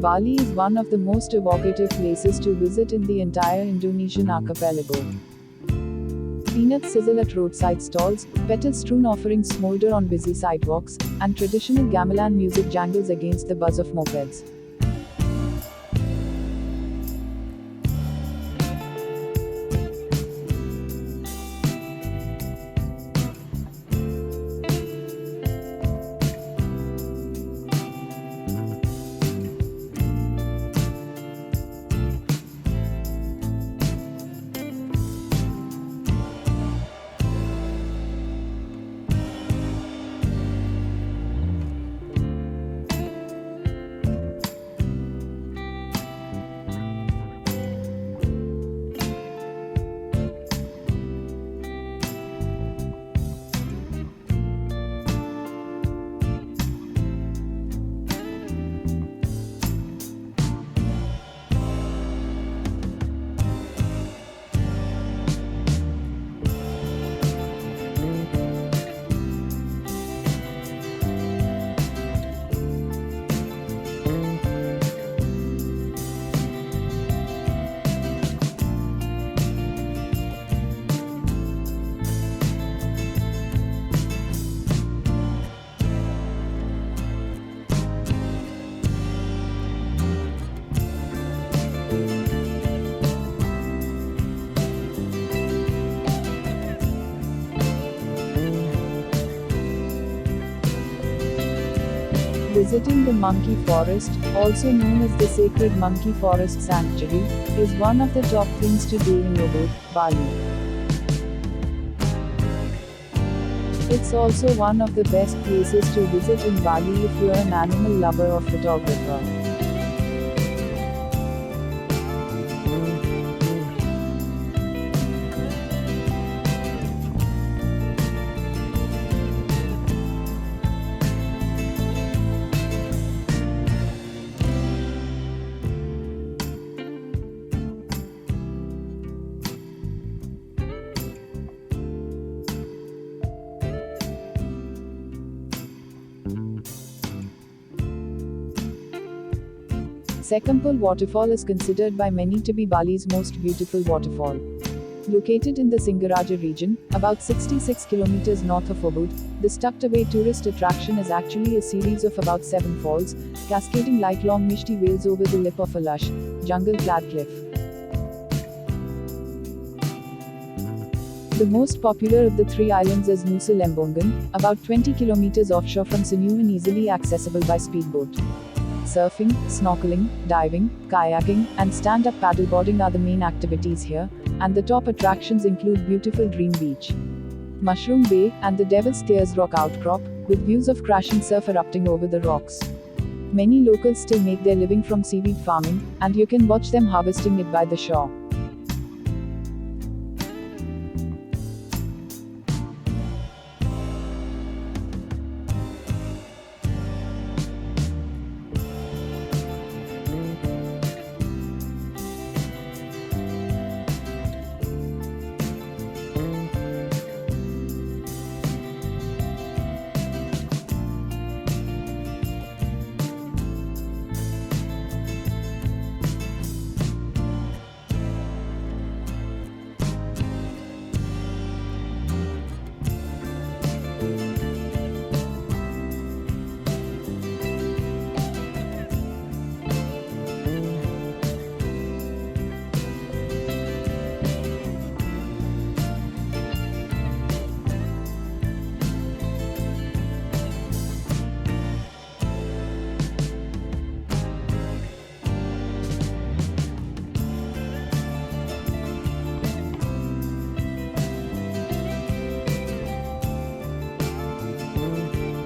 Bali is one of the most evocative places to visit in the entire Indonesian archipelago. Peanuts sizzle at roadside stalls, petal-strewn offerings smolder on busy sidewalks, and traditional gamelan music jangles against the buzz of mopeds. Visiting the monkey forest, also known as the Sacred Monkey Forest Sanctuary, is one of the top things to do in Ubud, Bali. It's also one of the best places to visit in Bali if you're an animal lover or photographer. Sekampul waterfall is considered by many to be Bali's most beautiful waterfall. Located in the Singaraja region, about 66 kilometers north of Ubud, this tucked-away tourist attraction is actually a series of about 7 falls, cascading like long misty waves over the lip of a lush, jungle-clad cliff. The most popular of the 3 islands is Nusa Lembongan, about 20 kilometers offshore from Sinu and easily accessible by speedboat. Surfing, snorkeling, diving, kayaking, and stand-up paddleboarding are the main activities here, and the top attractions include beautiful Dream Beach, Mushroom Bay, and the Devil's Stairs rock outcrop, with views of crashing surf erupting over the rocks. Many locals still make their living from seaweed farming, and you can watch them harvesting it by the shore.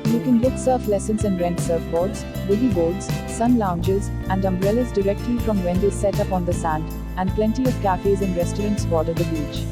You can book surf lessons and rent surfboards, boogie boards, sun lounges, and umbrellas directly from vendors set up on the sand, and plenty of cafes and restaurants border the beach.